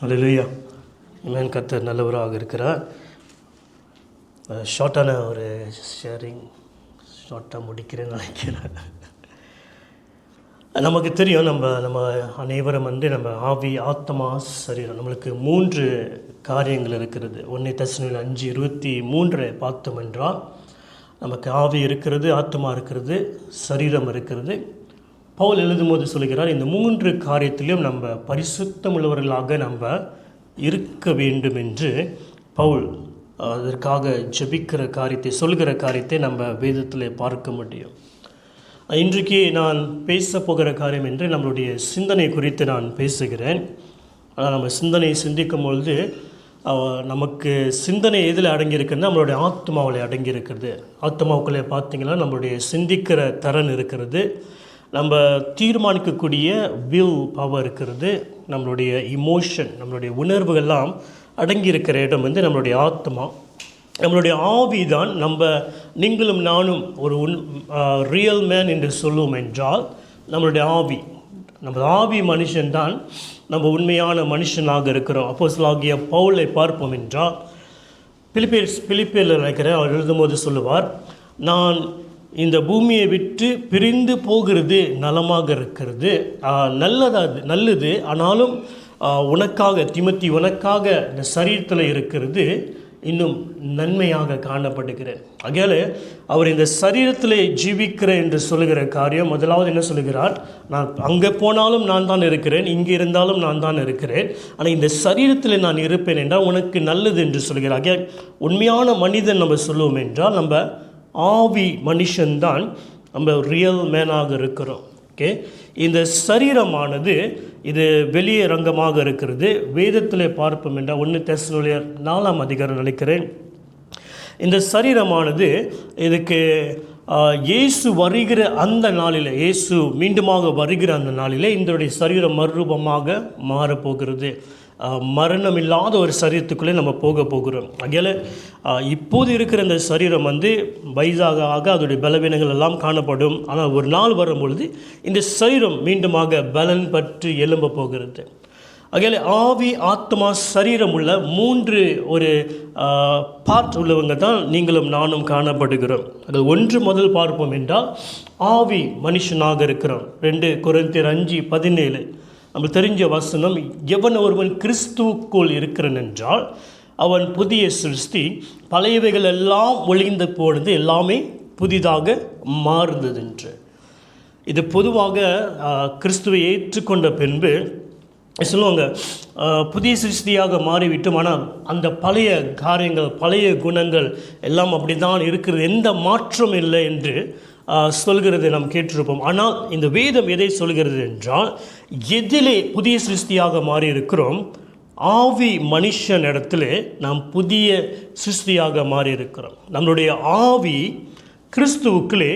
அல்லேலூயா. இமேன் கர்த்தர் நல்லவராக இருக்கிறார். ஷார்ட்டான ஒரு ஷேரிங் ஷார்ட்டாக முடிக்கிறேன்னு நினைக்கிறேன். நமக்கு தெரியும், நம்ம அனைவரும் நம்ம ஆவி, ஆத்மா, சரீரம், நம்மளுக்கு 3 காரியங்கள் இருக்கிறது. 1 தெசலோனிக்கேயர் 5:23 பார்த்தோம் என்றால் நமக்கு ஆவி இருக்கிறது, ஆத்மா இருக்கிறது, சரீரம் இருக்கிறது. பவுல் எழுதும்போது சொல்கிறார், இந்த 3 காரியத்திலையும் நம்ம பரிசுத்தம் உள்ளவர்களாக நம்ம இருக்க வேண்டும் என்று பவுல் அதற்காக ஜெபிக்கிற காரியத்தை, சொல்கிற காரியத்தை நம்ம வேதத்தில் பார்க்க முடியும். இன்றைக்கு நான் பேச போகிற காரியம் என்று நம்மளுடைய சிந்தனை குறித்து நான் பேசுகிறேன். ஆனால் நம்ம சிந்தனையை சிந்திக்கும் பொழுது நமக்கு சிந்தனை எதில் அடங்கியிருக்குன்னா நம்மளுடைய ஆத்மாவில் அடங்கியிருக்கிறது. ஆத்மாவுக்குள்ளே பார்த்திங்கன்னா நம்மளுடைய சிந்திக்கிற திறன் இருக்கிறது, நம்ம தீர்மானிக்கக்கூடிய வில் பவர் இருக்கிறது, நம்மளுடைய இமோஷன், நம்மளுடைய உணர்வுகள்லாம் அடங்கியிருக்கிற இடம் நம்மளுடைய ஆத்மா. நம்மளுடைய ஆவி தான் நீங்களும் நானும் ஒரு ரியல் மேன் என்று சொல்லுவோம் என்றால் நம்மளுடைய ஆவி, நம்ம ஆவி மனுஷன்தான் நம்ம உண்மையான மனுஷனாக இருக்கிறோம். அப்போஸ்தலனாகிய பவுலை பார்ப்போம் என்றால் பிலிப்பியரில் நினைக்கிறேன், அவர் எழுதும்போது சொல்லுவார், நான் இந்த பூமியை விட்டு பிரிந்து போகிறது நலமாக இருக்கிறது, நல்லது, ஆனாலும் உனக்காக திமோத்தி, உனக்காக இந்த சரீரத்தில் இருக்கிறது இன்னும் நன்மையாக காணப்படுகிறேன். ஆகையால் அவர் இந்த சரீரத்தில் ஜீவிக்கிற என்று சொல்லுகிற காரியம், முதலாவது என்ன சொல்லுகிறார், நான் அங்கே போனாலும் நான் தான் இருக்கிறேன், இங்கே இருந்தாலும் நான் தான் இருக்கிறேன், ஆனால் இந்த சரீரத்தில் நான் இருப்பேன் என்றால் உனக்கு நல்லது என்று சொல்கிறார். ஆகையால் உண்மையான மனிதன் நம்ம சொல்லுவோம் என்றால் நம்ம ஆவி மனுஷன்தான் நம்ம ரியல் மேனாக இருக்கிறோம். ஓகே, இந்த சரீரமானது இது வெளியே ரங்கமாக இருக்கிறது. வேதத்தில் பார்ப்போம் என்றால் 1 தெசலோனிக்கேயர் 4 நினைக்கிறேன், இந்த சரீரமானது இதுக்கு இயேசு வருகிற அந்த நாளில், இயேசு மீண்டுமாக வருகிற அந்த நாளிலே இதனுடைய சரீரம் மறுரூபமாக மாறப்போகிறது. மரணம் இல்லாத ஒரு சரீரத்துக்குள்ளே நம்ம போகிறோம். ஆகையால் இப்போது இருக்கிற இந்த சரீரம் வயதாக ஆக அதோடைய பலவீனங்கள் எல்லாம் காணப்படும். ஆனால் ஒரு நாள் வரும்பொழுது இந்த சரீரம் மீண்டுமாக பலன் பற்றி எழும்ப போகிறது. ஆகையால் ஆவி, ஆத்மா, சரீரம் உள்ள 3 ஒரு பார்ட் உள்ளவங்க தான் நீங்களும் நானும் காணப்படுகிறோம். அது முதல் பார்ப்போம் என்றால் ஆவி மனுஷனாக இருக்கிறோம். 2 கொரிந்தியர் 5:17 நம்ம தெரிஞ்ச வசனம், எவன் ஒருவன் கிறிஸ்துவுக்குள் இருக்கிறன் என்றால் அவன் புதிய சிருஷ்டி, பழையவைகள் எல்லாம் ஒழிந்து போனது, எல்லாமே புதிதாக மாறுந்தது என்று. இது பொதுவாக கிறிஸ்துவை ஏற்றுக்கொண்ட பின்பு சொல்லுவாங்க, புதிய சிருஷ்டியாக மாறிவிட்டோம், ஆனால் அந்த பழைய காரியங்கள், பழைய குணங்கள் எல்லாம் அப்படி தான் இருக்கிறது, எந்த மாற்றம் இல்லை என்று சொல்கிறதை நாம் கேட்டிருப்போம். ஆனால் இந்த வேதம் எதை சொல்கிறது என்றால், எதிலே புதிய சிருஷ்டியாக மாறி இருக்கிறோம், ஆவி மனுஷன் இடத்துல நாம் புதிய சிருஷ்டியாக மாறி இருக்கிறோம். நம்மளுடைய ஆவி கிறிஸ்துவுக்குள்ளே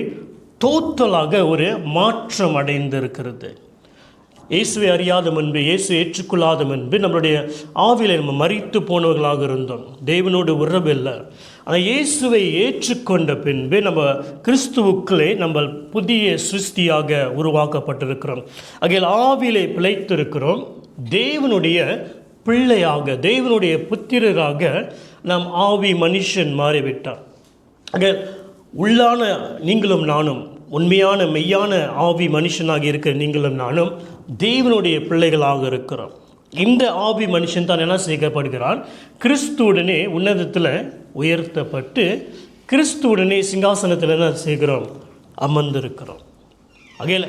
டோட்டலாக ஒரு மாற்றம் அடைந்திருக்கிறது. இயேசுவை அறியாத முன்பு, இயேசு ஏற்றுக்கொள்ளாத முன்பு நம்மளுடைய ஆவியில் நம்ம மரித்து போனவர்களாக இருந்தோம், தேவனோடு உறவு இல்லை. ஆனால் இயேசுவை ஏற்றுக்கொண்ட பின்பு நம்ம கிறிஸ்துவுக்குள்ளே நம்ம புதிய சிருஷ்டியாக உருவாக்கப்பட்டிருக்கிறோம். ஆகையால் ஆவியிலே பிழைத்திருக்கிறோம், தேவனுடைய பிள்ளையாக, தேவனுடைய புத்திரராக நாம் ஆவி மனுஷன் மாறிவிட்டார். ஆக உள்ளான நீங்களும் நானும், உண்மையான மெய்யான ஆவி மனுஷனாக இருக்கிற நீங்களும் நானும் தேவனுடைய பிள்ளைகளாக இருக்கிறோம். இந்த ஆவி மனுஷன் தான் என்ன செய்யப்படுகிறான், கிறிஸ்துவுடனே உன்னதத்தில் உயர்த்தப்பட்டு கிறிஸ்துவுடனே சிங்காசனத்தில் என்ன செய்கிறோம், அமர்ந்திருக்கிறோம். ஆகையில்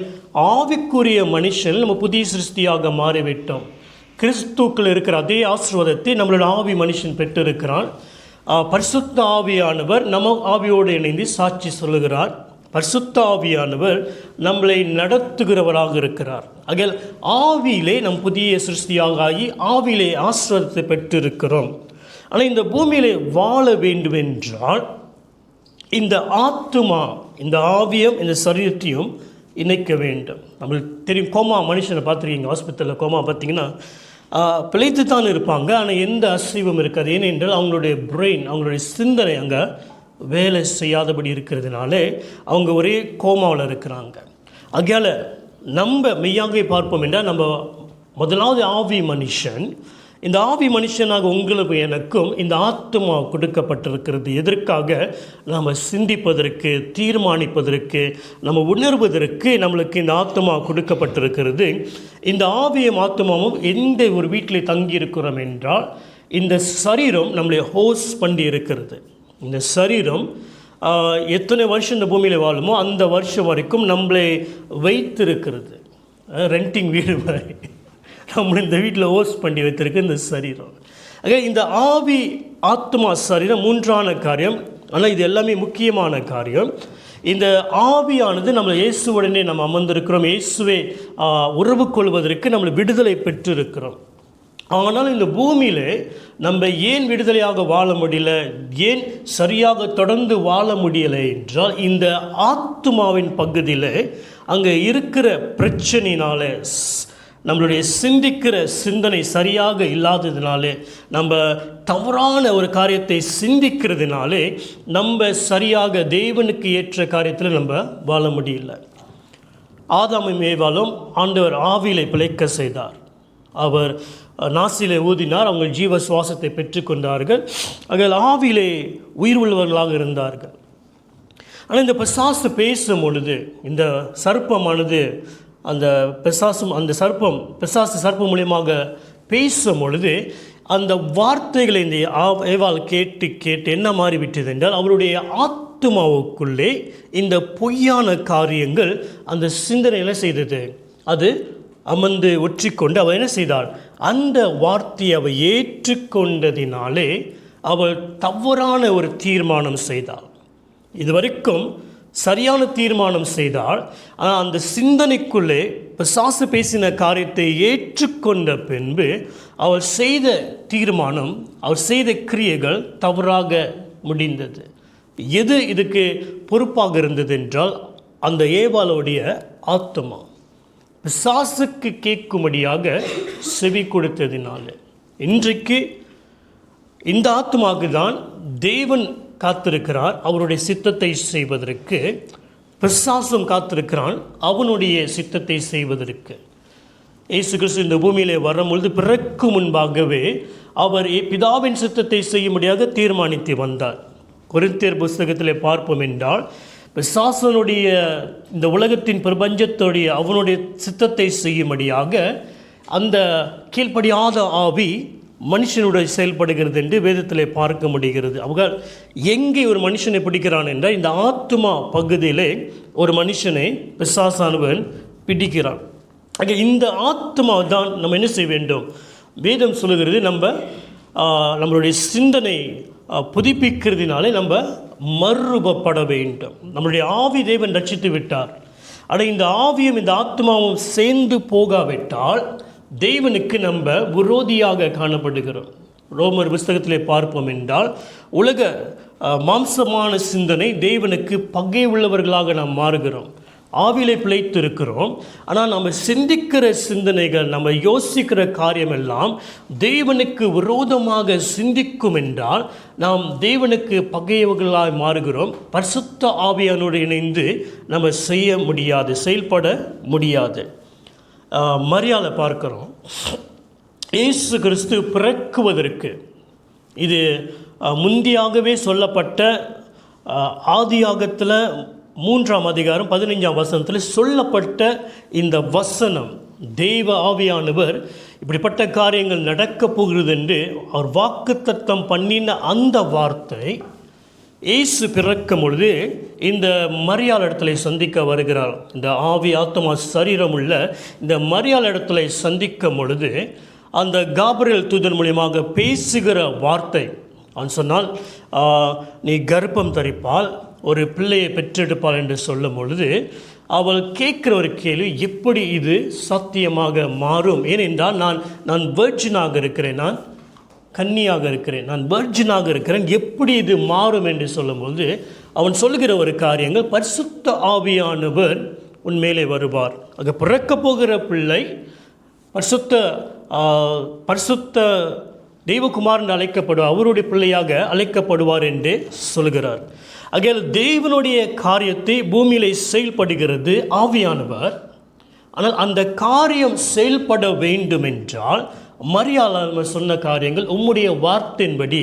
ஆவிக்குரிய மனுஷன் நம்ம புதிய சிருஷ்டியாக மாறிவிட்டோம். கிறிஸ்துக்கள் இருக்கிற அதே ஆசீர்வாதத்தை நம்மளோட ஆவி மனுஷன் பெற்றிருக்கிறான். பரிசுத்த ஆவியானவர் நம்ம ஆவியோடு இணைந்து சாட்சி சொல்லுகிறார். பரிசுத்த ஆவியானவர் நம்மளை நடத்துகிறவராக இருக்கிறார். ஆகையால் ஆவியிலே நம் புதிய சிருஷ்டியாக ஆகி ஆவியிலே ஆசீர்வாதத்தை பெற்றிருக்கிறோம். ஆனால் இந்த பூமியிலே வாழ வேண்டும் என்றால் இந்த ஆத்துமா, இந்த ஆவியம், இந்த சரீரத்தையும் இணைக்க வேண்டும். நம்மளுக்கு தெரியும், கோமா மனுஷனை பார்த்துருக்கீங்க, ஹாஸ்பிட்டலில் கோமா பார்த்திங்கன்னா பிழைத்து தான் இருப்பாங்க, ஆனால் எந்த அசைவும் இருக்காது. ஏனென்றால் அவங்களுடைய பிரெயின், அவங்களுடைய சிந்தனை அங்கே வேலை செய்யாதபடி இருக்கிறதுனாலே அவங்க ஒரே கோமாவில் இருக்கிறாங்க. ஆகையால் நம்ம மெய்யாகவே பார்ப்போம் என்றால் நம்ம முதலாவது ஆவி மனுஷன் இந்த ஆவி மனுஷனாக உங்களுக்கு எனக்கும் இந்த ஆத்மா கொடுக்கப்பட்டிருக்கிறது. எதற்காக? நாம் சிந்திப்பதற்கு, தீர்மானிப்பதற்கு, நம்ம உணர்வதற்கு நம்மளுக்கு இந்த ஆத்மா கொடுக்கப்பட்டிருக்கிறது. இந்த ஆவியும் ஆத்மாவும் எந்த ஒரு வீட்டில் தங்கியிருக்கிறோம் என்றால், இந்த சரீரம் நம்மளை ஹோஸ்ட் பண்ணி இருக்கிறது. இந்த சரீரம் எத்தனை வருஷம் இந்த பூமியில் வாழுமோ அந்த வருஷம் வரைக்கும் நம்மளை வைத்திருக்கிறது. ரெண்டிங் வீடு மாதிரி நம்மளை இந்த வீட்டில் ஹோஸ்ட் பண்ணி வைத்திருக்கு இந்த சரீரம். இந்த ஆவி ஆத்மா சரீரம் மூன்றான காரியம். ஆனால் இது எல்லாமே முக்கியமான காரியம். இந்த ஆவியானது நம்மளை இயேசுவுடனே நம்ம அமர்ந்திருக்கிறோம். இயேசுவை உறவு கொள்வதற்கு நம்மளை விடுதலை பெற்றிருக்கிறோம். ஆனால் இந்த பூமியில் நம்ம ஏன் விடுதலையாக வாழ முடியல, ஏன் சரியாக தொடர்ந்து வாழ முடியலை என்றால், இந்த ஆத்மாவின் பகுதியில் அங்கே இருக்கிற பிரச்சனையினால, நம்மளுடைய சிந்திக்கிற சிந்தனை சரியாக இல்லாததுனாலே, நம்ம தவறான ஒரு காரியத்தை சிந்திக்கிறதுனாலே நம்ம சரியாக தேவனுக்கு ஏற்ற காரியத்தில் நம்ம வாழ முடியல. ஆதாமும் ஏவாளும் ஆண்டவர் ஆவியிலே பிழைக்க செய்தார். அவர் நாசிலே ஊதினார், அவங்க ஜீவ சுவாசத்தை பெற்றுக்கொண்டார்கள். அவர்கள் ஆவியிலே உயிர் உள்ளவர்களாக இருந்தார்கள். ஆனால் இந்த பிசாசு பேசும் பொழுது, இந்த சர்ப்பமானது அந்த பிசாசு சர்ப்பம் மூலியமாக பேசும் பொழுது, அந்த வார்த்தைகளை இந்த ஏவாள் கேட்டு என்ன மாறி விட்டது என்றால், அவருடைய ஆத்மாவுக்குள்ளே இந்த பொய்யான காரியங்கள் அந்த சிந்தனையில் செய்தது. அது அமர்ந்து ஒற்றிக்கொண்டு அவள் என்ன செய்தாள்? அந்த வார்த்தையை அவள் ஏற்றுக்கொண்டதினாலே அவள் தவறான ஒரு தீர்மானம் செய்தாள். இதுவரைக்கும் சரியான தீர்மானம் செய்தால், ஆனால் அந்த சிந்தனைக்குள்ளே பிசாசு பேசின காரியத்தை ஏற்றுக்கொண்ட பின்பு அவள் செய்த தீர்மானம், அவள் செய்த கிரியைகள் தவறாக முடிந்தது. எது இதுக்கு பொறுப்பாக இருந்தது என்றால், அந்த ஏவாளுடைய ஆத்மா பிசாசுக்கு கேட்கும்படியாக செவி கொடுத்ததினால. இன்றைக்கு இந்த ஆத்மாவுக்கு தான் தேவன் காத்திருக்கிறார் அவருடைய சித்தத்தை செய்வதற்கு. பிசாசும் காத்திருக்கிறான் அவனுடைய சித்தத்தை செய்வதற்கு. இயேசு கிறிஸ்து இந்த பூமியிலே வரும்பொழுது பிறக்கும் முன்பாகவே அவர் பிதாவின் சித்தத்தை செய்யும்படியாக தீர்மானித்து வந்தார். கொரிந்தியர் புஸ்தகத்திலே பார்ப்போம் என்றால், பிசாசனுடைய இந்த உலகத்தின் பிரபஞ்சத்துடைய அவனுடைய சித்தத்தை செய்யும்படியாக அந்த கீழ்ப்படியாத ஆவி மனுஷனுடைய செயல்படுகிறது என்று வேதத்திலே பார்க்க முடிகிறது. அவர்கள் எங்கே ஒரு மனுஷனை பிடிக்கிறான் என்றால், இந்த ஆத்மா பகுதியிலே ஒரு மனுஷனை பிசாசானவன் பிடிக்கிறான். ஆக இந்த ஆத்மா தான் நம்ம என்ன செய்ய வேண்டும்? வேதம் சொல்லுகிறது, நம்மளுடைய சிந்தனை புதுப்பிக்கிறதுனாலே நம்ம மறுரூபப்பட வேண்டும். நம்மளுடைய ஆவி தேவன் ரட்சித்து விட்டார். ஆனால் இந்த ஆவியும் இந்த ஆத்மாவும் சேர்ந்து போகாவிட்டால் தேவனுக்கு நம்ம விரோதியாக காணப்படுகிறோம். ரோமர் புஸ்தகத்திலே பார்ப்போம் என்றால், உலக மாம்சமான சிந்தனை தேவனுக்கு பகை உள்ளவர்களாக நாம் மாறுகிறோம். ஆவிலே பிழைத்திருக்கிறோம், ஆனால் நம்ம சிந்திக்கிற சிந்தனைகள், நம்ம யோசிக்கிற காரியமெல்லாம் தேவனுக்கு விரோதமாக சிந்திக்கும் என்றால் நாம் தேவனுக்கு பகையவர்களாக மாறுகிறோம். பரிசுத்த ஆவியானோடு இணைந்து நம்ம செய்ய முடியாது, செயல்பட முடியாது. மரியாதை பார்க்கிறோம். இயேசு கிறிஸ்து பிறக்குவதற்கு, இது முந்தியாகவே சொல்லப்பட்ட ஆதியாகத்தில் 3ஆம் அதிகாரம் 15ஆம் வசனத்தில் சொல்லப்பட்ட இந்த வசனம், தெய்வ ஆவியானவர் இப்படிப்பட்ட காரியங்கள் நடக்கப் போகிறது என்று அவர் வாக்குத்தத்தம் பண்ணின அந்த வார்த்தை இயேசு பிறக்கும் பொழுது இந்த மரியாள் இடத்துல சந்திக்க வருகிறார். இந்த ஆவி ஆத்மா சரீரம் உள்ள இந்த மரியாள் இடத்துல சந்திக்கும் பொழுது அந்த காபிரியேல் தூதன் மூலியமாக பேசுகிற வார்த்தை அவன் சொன்னால், நீ கர்ப்பம் தரிப்பால், ஒரு பிள்ளையை பெற்றெடுப்பாள் என்று சொல்லும் பொழுது அவள் கேட்குற ஒரு கேள்வி, எப்படி இது சத்தியமாக மாறும்? ஏனென்றால் நான் வெர்ஜினாக இருக்கிறேன், நான் கன்னியாக இருக்கிறேன், நான் வெர்ஜினாக இருக்கிறேன், எப்படி இது மாறும் என்று சொல்லும்போது அவன் சொல்லுகிற ஒரு காரியங்கள், பரிசுத்த ஆவியானவர் உன்மேலே வருவார். ஆக பிறக்க போகிற பிள்ளை பரிசுத்த தெய்வகுமாரன் அழைக்கப்படுவார், அவருடைய பிள்ளையாக அழைக்கப்படுவார் என்று சொல்கிறார். ஆகையால் தேவனுடைய காரியத்தை பூமியிலே செயல்படுகிறது ஆவியானவர். ஆனால் அந்த காரியம் செயல்பட வேண்டும் என்றால் மரியாள் சொன்ன காரியங்கள் உம்முடைய வார்த்தையின்படி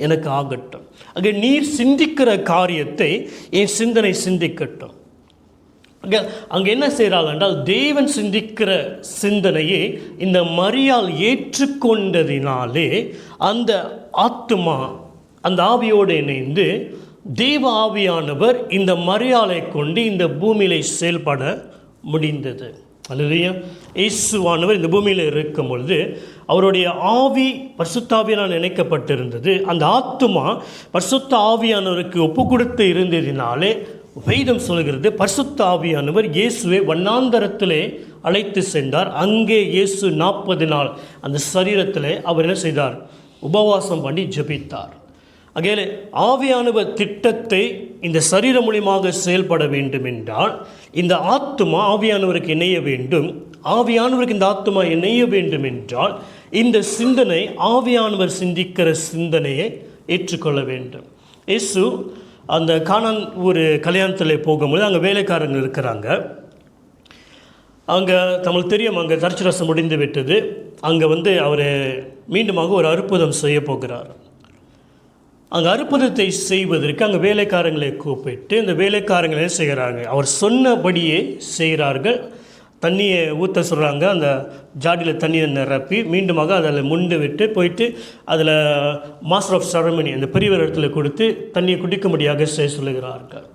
எனக்கு ஆகட்டும். அங்கே நீர் சிந்திக்கிற காரியத்தை என் சிந்தனை சிந்திக்கட்டும். அங்கே என்ன செய்கிறாள் என்றால், தேவன் சிந்திக்கிற சிந்தனையை இந்த மரியாள் ஏற்றுக்கொண்டதினாலே அந்த ஆத்துமா அந்த ஆவியோடு இணைந்து தேவ ஆவியானவர் இந்த மரியாளை கொண்டு இந்த பூமியிலே செயல்பட முடிந்தது. அல்லேலூயா. இயேசுவானவர் இந்த பூமியில் இருக்கும் பொழுது அவருடைய ஆவி பரிசுத்தாவியானவரால் இணைக்கப்பட்டிருந்தது. அந்த ஆத்துமா பரிசுத்த ஆவியானவருக்கு ஒப்பு கொடுத்து இருந்ததினாலே வேதம் சொல்கிறது, பரிசுத்த ஆவியானவர் இயேசுவை வண்ணாந்தரத்திலே அழைத்து சென்றார். அங்கே இயேசு 40 நாள் அந்த சரீரத்தில் அவர் என்ன செய்தார்? உபவாசம் பண்ணி ஜெபித்தார். அங்கே ஆவியானவர் திட்டத்தை இந்த சரீரம் மூலியமாக செயல்பட வேண்டும் என்றால் இந்த ஆத்துமா ஆவியானவருக்கு இணைய வேண்டும். ஆவியானவருக்கு இந்த ஆத்துமா இணைய வேண்டும் என்றால் இந்த சிந்தனை ஆவியானவர் சிந்திக்கிற சிந்தனையை ஏற்றுக்கொள்ள வேண்டும். இயேசு அந்த கானான் ஒரு கல்யாணத்தில் போகும்போது அங்கே வேலைக்காரங்க இருக்கிறாங்க. அங்கே நம்மளுக்கு தெரியும், அங்கே தரிசு முடிந்து விட்டது. அங்கே அவர் மீண்டுமாக ஒரு அற்புதம் செய்ய போகிறார். அங்கே அற்புதத்தை செய்வதற்கு அங்கே வேலைக்காரங்களை கூப்பிட்டு இந்த வேலைக்காரங்களை என்ன செய்கிறாங்க? அவர் சொன்னபடியே செய்கிறார்கள். தண்ணியை ஊற்ற சொல்கிறாங்க. அந்த ஜாடியில் தண்ணியை நிரப்பி மீண்டுமாக அதில் முண்டு விட்டு போயிட்டு அதில் மாஸ்டர் ஆஃப் செரமனி அந்த பெரியவர் இடத்துல கொடுத்து தண்ணியை குடிக்கும்படியாக செய்ய சொல்லுகிறார்கள்.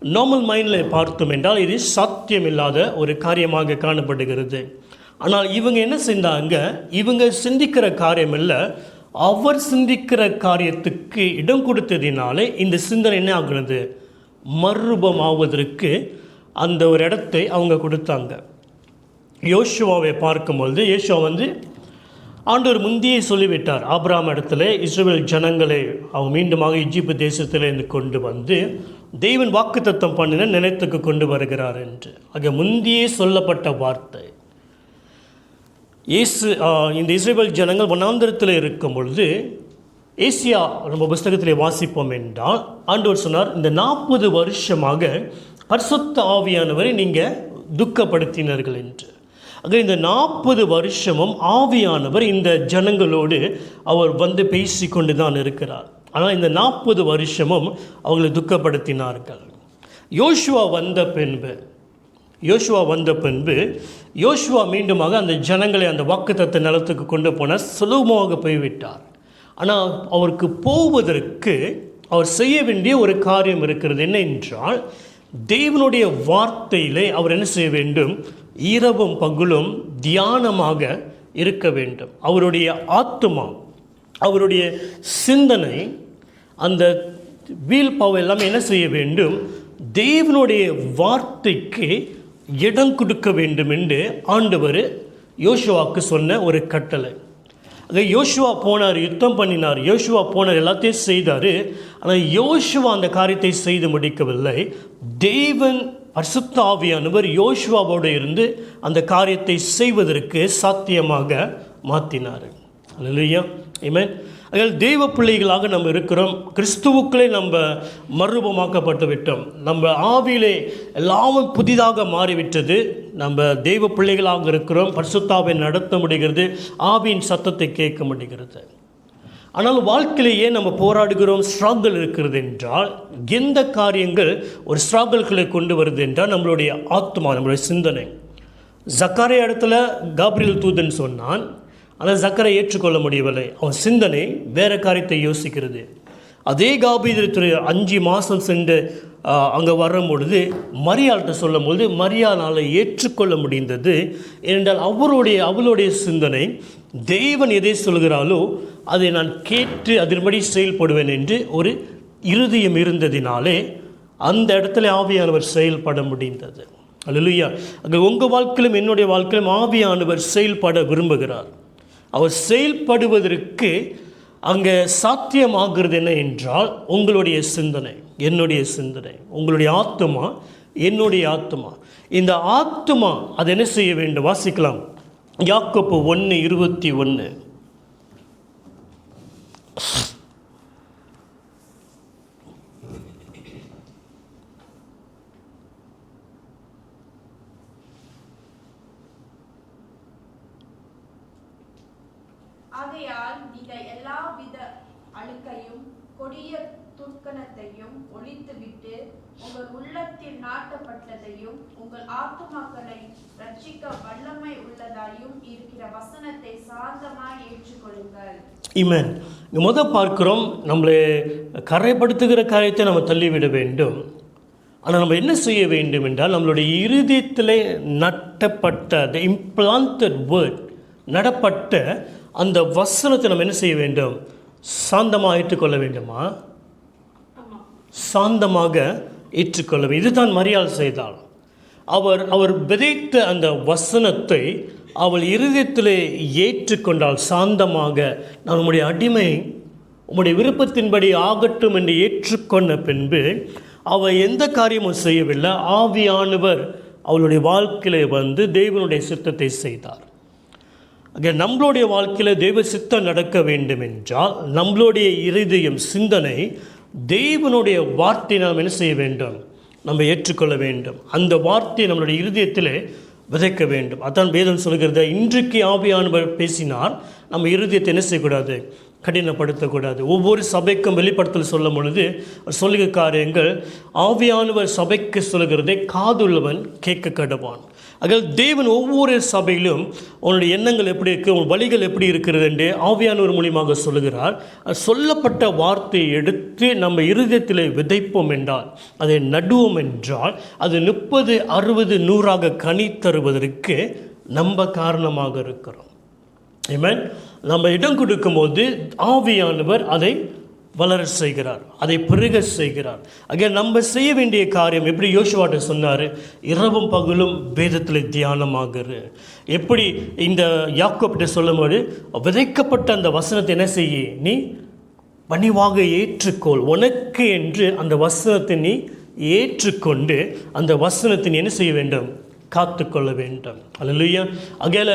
நார்மல் மைண்டில் பார்த்தோம் என்றால் இது சாத்தியமில்லாத ஒரு காரியமாக காணப்படுகிறது. ஆனால் இவங்க என்ன செஞ்சாங்க? இவங்க சிந்திக்கிற காரியம் இல்லை, அவர் சிந்திக்கிற காரியத்துக்கு இடம் கொடுத்ததினாலே இந்த சிந்தனை என்ன ஆகுறது? மறுரூபமாவதற்கு அந்த ஒரு இடத்தை அவங்க கொடுத்தாங்க. யோசுவாவை பார்க்கும்பொழுது யோசுவா ஆண்டவர் முந்தியே சொல்லிவிட்டார், ஆபிரகாம் இடத்துல இஸ்ரவேல் ஜனங்களை அவங்க மீண்டுமாக எகிப்து தேசத்திலிருந்து கொண்டு வந்து தேவன் வாக்குத்தத்தம் பண்ணின நினைத்துக்கு கொண்டு வருகிறார் என்று. ஆக முந்தியே சொல்லப்பட்ட வார்த்தை. இந்த இஸ்ரவேல் ஜனங்கள் வனாந்தரத்தில் இருக்கும் பொழுது ஏசியா நம்ம புஸ்தகத்தில் வாசிப்போம் என்றால் ஆண்டவர் சொன்னார், இந்த 40 வருஷமாக பரிசுத்த ஆவியானவரை நீங்கள் துக்கப்படுத்தினர்கள் என்று. ஆக இந்த 40 வருஷமும் ஆவியானவர் இந்த ஜனங்களோடு அவர் பேசி கொண்டு தான் இருக்கிறார். ஆனால் இந்த 40 வருஷமும் அவங்களை துக்கப்படுத்தினார்கள். யோசுவா வந்த பின்பு யோசுவா மீண்டுமாக அந்த ஜனங்களை அந்த வாக்குத்தத்த நிலத்துக்கு கொண்டு போன சுலபமாக போய்விட்டார். ஆனால் அவருக்கு போவதற்கு அவர் செய்ய வேண்டிய ஒரு காரியம் இருக்கிறது. என்ன என்றால், தேவனுடைய வார்த்தையிலே அவர் என்ன செய்ய வேண்டும்? இரவும் பகலும் தியானமாக இருக்க வேண்டும். அவருடைய ஆத்துமா, அவருடைய சிந்தனை, அந்த வீல் பவர் எல்லாமே என்ன செய்ய வேண்டும்? தேவனுடைய வார்த்தைக்கு இடம் கொடுக்க வேண்டும் என்று ஆண்டவர் யோசுவாவுக்கு சொன்ன ஒரு கட்டளை. அங்கே யோசுவா போனார், யுத்தம் பண்ணினார், யோசுவா போனார், எல்லாத்தையும் செய்தார். ஆனால் யோசுவா அந்த காரியத்தை செய்து முடிக்கவில்லை. தேவன் பரிசுத்த ஆவியானவர் யோசுவாவோடு இருந்து அந்த காரியத்தை செய்வதற்கு சாத்தியமாக மாற்றினார். அல்லேலூயா, ஆமென். அதனால் தெய்வ பிள்ளைகளாக நம்ம இருக்கிறோம். கிறிஸ்துவுக்களே நம்ம மறுரூபமாக்கப்பட்டு விட்டோம். நம்ம ஆவியிலே எல்லாமும் புதிதாக மாறிவிட்டது. நம்ம தெய்வ பிள்ளைகளாக இருக்கிறோம். பரிசுத்தாவை நடத்த முடிகிறது, ஆவியின் சத்தத்தை கேட்க முடிகிறது. ஆனால் வாழ்க்கையிலேயே நம்ம போராடுகிறோம், ஸ்ட்ரகிள் இருக்கிறது என்றால், எந்த காரியங்கள் ஒரு ஸ்ட்ரகிள்களை கொண்டு வருது என்றால் நம்மளுடைய ஆத்மா, நம்மளுடைய சிந்தனை. ஜக்கரியா இடத்துல காபிரியேல் தூதன் சொன்னான், ஆனால் ஜக்கரியா ஏற்றுக்கொள்ள முடியவில்லை. அவன் சிந்தனை வேறு காரியத்தை யோசிக்கிறது. அதே காபிரியேல் 5 மாதம் சென்று அங்கே வரும் பொழுது மரியாள்கிட்ட சொல்லும் பொழுது மரியாளால் ஏற்றுக்கொள்ள முடிந்தது. ஏனென்றால் அவளுடைய சிந்தனை தேவன் எதை சொல்கிறாளோ அதை நான் கேட்டு அதன்படி செயல்படுவேன் என்று ஒரு இருதயம் இருந்ததினாலே அந்த இடத்துல ஆவியானவர் செயல்பட முடிந்தது. அல்லேலூயா. அங்கே உங்கள் வாழ்க்கையிலும் என்னுடைய வாழ்க்கையிலும் ஆவியானவர் செயல்பட விரும்புகிறார். அவர் செயல்படுவதற்கு அங்கே சாத்தியமாகிறது என்ன என்றால், உங்களுடைய சிந்தனை, என்னுடைய சிந்தனை, உங்களுடைய ஆத்துமா, என்னுடைய ஆத்துமா. இந்த ஆத்துமா அது என்ன செய்ய வேண்டும்? வாசிக்கலாம். யாக்கோபு 1:21. ஆகையால் நீங்கள் எல்லா வித அழுக்கையும் கொடிய துர்க்கணத்தையும் ஒழித்துவிட்டு உங்கள் உள்ளத்தில் நாட்டப்பட்டதையும் உங்கள் ஆத்துமாக்களை ரட்சிக்க வல்லமை உள்ளதாயும் இருக்கிற வசனத்தை சாந்தமாய் ஏற்றுக்கொள்ளுங்கள். ஆமென். முதல் பார்க்கிறோம், நம்மளை கரைப்படுத்துகிற காரியத்தை நம்ம தள்ளிவிட வேண்டும். ஆனால் நம்ம என்ன செய்ய வேண்டும் என்றால், நம்மளுடைய இருதயத்திலே நட்டப்பட்ட த இம்ப்ளான்டட் வேர்ட், நடப்பட்ட அந்த வசனத்தை நம்ம என்ன செய்ய வேண்டும்? சாந்தமாக ஏற்றுக்கொள்ள வேண்டுமா? சாந்தமாக ஏற்றுக்கொள்ள வேண்டும். இதுதான் மரியாள் செய்தாள். அவர் விதைத்த அந்த வசனத்தை அவள் இருதயத்திலே ஏற்றுக்கொண்டாள். சாந்தமாக, நான் உம்முடைய அடிமை, உம்முடைய விருப்பத்தின்படி ஆகட்டும் என்று ஏற்றுக்கொண்ட பின்பு அவள் எந்த காரியமும் செய்யவில்லை. ஆவியானவர் அவளுடைய வாழ்க்கையிலே வந்து தேவனுடைய சித்தத்தை செய்தார். நம்மளுடைய வாழ்க்கையில் தெய்வ சித்தம் நடக்க வேண்டும் என்றால் நம்மளுடைய இருதயம், சிந்தனை தேவனுடைய வார்த்தையை நாம் என்ன செய்ய வேண்டும்? நம்ம ஏற்றுக்கொள்ள வேண்டும். அந்த வார்த்தையை நம்மளுடைய இருதயத்தில் விதைக்க வேண்டும். அதான் வேதம் சொல்கிறது, இன்றைக்கு ஆவியானவர் பேசினார், நம்ம இருதயத்தை என்ன செய்யக்கூடாது? கடினப்படுத்தக்கூடாது. ஒவ்வொரு சபைக்கும் வெளிப்படுத்தல் சொல்லும் பொழுது சொல்லுகிற காரியங்கள், ஆவியானவர் சபைக்கு சொல்லுகிறதை காதுள்ளவன் கேட்க கடவான். ஆக தேவன் ஒவ்வொரு சபையிலும் உன்னுடைய எண்ணங்கள் எப்படி இருக்குது, உன் வழிகள் எப்படி இருக்கிறது என்று ஆவியானவர் மூலியமாக சொல்லுகிறார். சொல்லப்பட்ட வார்த்தையை எடுத்து நம்ம இருதயத்தில் விதைப்போம் என்றால், அதை நடுவோம் என்றால், அது 30, 60, 100 கனி தருவதற்கு நம்ம காரணமாக இருக்கிறோம். ஆமென். நம்ம இடம் கொடுக்கும்போது ஆவியானவர் அதை வளர செய்கிறார், அதை பெருக செய்கிறார். ஆக நம்ம செய்ய வேண்டிய காரியம், எப்படி யோசுவாட்ட சொன்னார், இரவும் பகலும் வேதத்தில் தியானமாகிற. எப்படி இந்த யாக்கோபிட்ட சொல்லும்போது, விதைக்கப்பட்ட அந்த வசனத்தை என்ன செய்ய, நீ பணிவாக ஏற்றுக்கொள். உனக்கு என்று அந்த வசனத்தை நீ ஏற்றுக்கொண்டு அந்த வசனத்தை நீ என்ன செய்ய வேண்டும்? காத்துக்கொள்ள வேண்டும். அல்லேலூயா. ஆகையால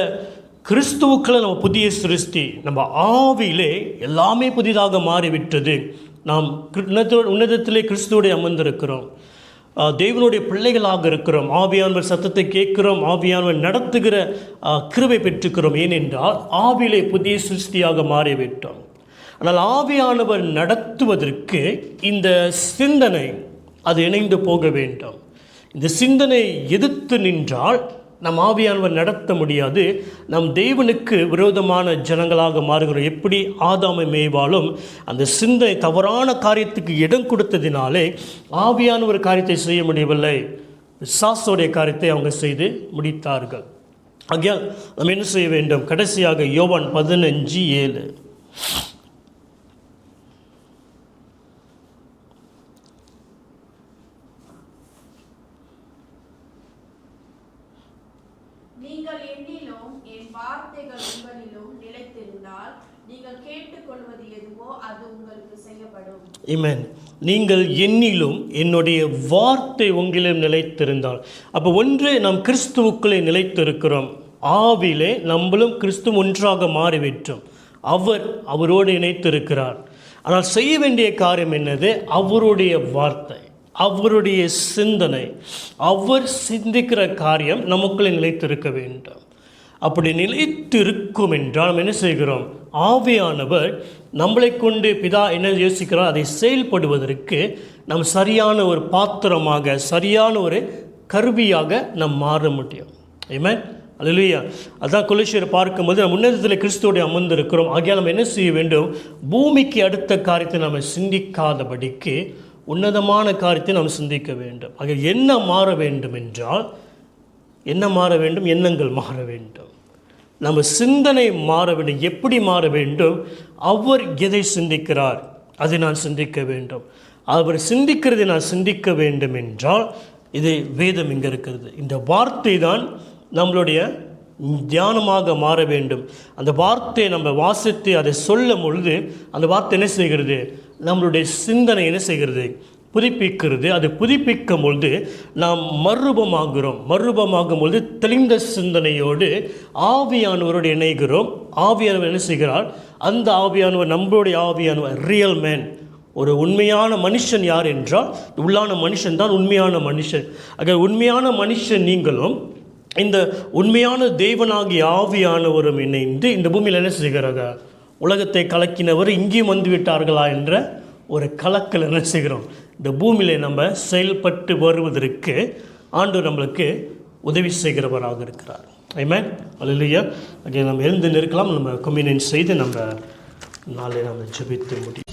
கிறிஸ்துவுக்களை நம்ம புதிய சிருஷ்டி, நம்ம ஆவியிலே எல்லாமே புதிதாக மாறிவிட்டது. நாம் உன்னதத்திலே கிறிஸ்துவோடு அமர்ந்திருக்கிறோம், தேவனுடைய பிள்ளைகளாக இருக்கிறோம். ஆவியானவர் சத்தத்தை கேட்கிறோம், ஆவியானவர் நடத்துகிற கிருபை பெற்றுக்கிறோம். ஏனென்றால் ஆவியிலே புதிய சிருஷ்டியாக மாறிவிட்டோம். ஆனால் ஆவியானவர் நடத்துவதற்கு இந்த சிந்தனை அது இணைந்து போக வேண்டும். இந்த சிந்தனை எதிர்த்து நின்றால் நம் ஆவியானவர் நடத்த முடியாது. நம் தேவனுக்கு விரோதமான ஜனங்களாக மாறுகிறோம். எப்படி ஆதாமை மேய்வாலும் அந்த சிந்தனை தவறான காரியத்துக்கு இடம் கொடுத்ததினாலே ஆவியானவர் காரியத்தை செய்ய முடியவில்லை, பிசாசுடைய காரியத்தை அவங்க செய்து முடித்தார்கள். ஆகையால் நம்ம என்ன செய்ய வேண்டும்? கடைசியாக யோவான் 15:7, நீங்கள் என்னிலும் என் வார்த்தைகள் உங்களிலும் நிலைத்திருந்தால் நீங்கள் கேட்டுக்கொள்வது எதுவோ அது உங்களுக்கு செய்யப்படும். ஆமென். நீங்கள் என்னிலும் என்னுடைய வார்த்தை உங்களிலும் நிலைத்திருந்தால், அப்போ ஒன்று நாம் கிறிஸ்துவுக்குள்ளே நிலைத்திருக்கிறோம். ஆவிலே நம்மளும் கிறிஸ்து ஒன்றாக மாறிவிட்டோம். அவரோடு இணைத்திருக்கிறார். ஆனால் செய்ய வேண்டிய காரியம் என்னது? அவருடைய வார்த்தை, அவருடைய சிந்தனை, அவர் சிந்திக்கிற காரியம் நமக்குள்ளே நிலைத்திருக்க வேண்டும். அப்படி நிலைத்திருக்கும் என்றால் நம்ம என்ன செய்கிறோம்? ஆவியானவர் நம்மளை கொண்டு பிதா என்ன யோசிக்கிறார் அதை செயல்படுவதற்கு நம் சரியான ஒரு பாத்திரமாக, சரியான ஒரு கருவியாக நாம் மாற முடியும். ஆமென். அல்லேலூயா. அதான் கொலோசியர் பார்க்கும்போது நம்ம உன்னதத்தில் கிறிஸ்துவோடு அமர்ந்திருக்கிறோம். ஆகையால் நம்ம என்ன செய்ய வேண்டும்? பூமிக்கு அடுத்த காரியத்தை நம்ம சிந்திக்காதபடிக்கு உன்னதமான காரியத்தை நாம் சிந்திக்க வேண்டும். ஆக என்ன மாற வேண்டும் என்றால், என்ன மாற வேண்டும்? எண்ணங்கள் மாற வேண்டும், நம்ம சிந்தனை மாற வேண்டும். எப்படி மாற வேண்டும்? அவர் எதை சிந்திக்கிறார் அதை நான் சிந்திக்க வேண்டும். அவர் சிந்திக்கிறதை நான் சிந்திக்க வேண்டும் என்றால், இது வேதம் இங்கே இருக்கிறது. இந்த வார்த்தை தான் நம்மளுடைய தியானமாக மாற வேண்டும். அந்த வார்த்தையை நம்ம வாசித்து அதை சொல்லும் பொழுது அந்த வார்த்தை என்ன செய்கிறது? நம்மளுடைய சிந்தனை என்ன செய்கிறது? புதுப்பிக்கிறது. அது புதுப்பிக்கும் பொழுது நாம் மறுரூபமாகிறோம். மறுரூபமாகும் பொழுது தெளிந்த சிந்தனையோடு ஆவியானவரோடு இணைகிறோம். ஆவியானவர் என்ன செய்கிறார்? அந்த ஆவியானவர், நம்மளுடைய ஆவியானவர் ரியல் மேன், ஒரு உண்மையான மனுஷன் யார் என்றால் உள்ளான மனுஷன் தான் உண்மையான மனுஷன். ஆக உண்மையான மனுஷன் நீங்களும் இந்த உண்மையான தேவனாகிய ஆவியானவரும் இணைந்து இந்த பூமியில் என்ன செய்கிறாங்க? உலகத்தை கலக்கினவர் இங்கேயும் வந்து விட்டார்களா என்ற ஒரு கலக்கல் என்ன செய்கிறோம். இந்த பூமியில் நம்ம செயல்பட்டு வருவதற்கு ஆண்டவர் நம்மளுக்கு உதவி செய்கிறவராக இருக்கிறார். ஆமென். அல்லேலூயா. அங்கே நம்ம எழுந்து நிற்கலாம். நம்ம கம்யூனியன் செய்து நம்ம நாளை நம்ம ஜெபித்து முடியும்.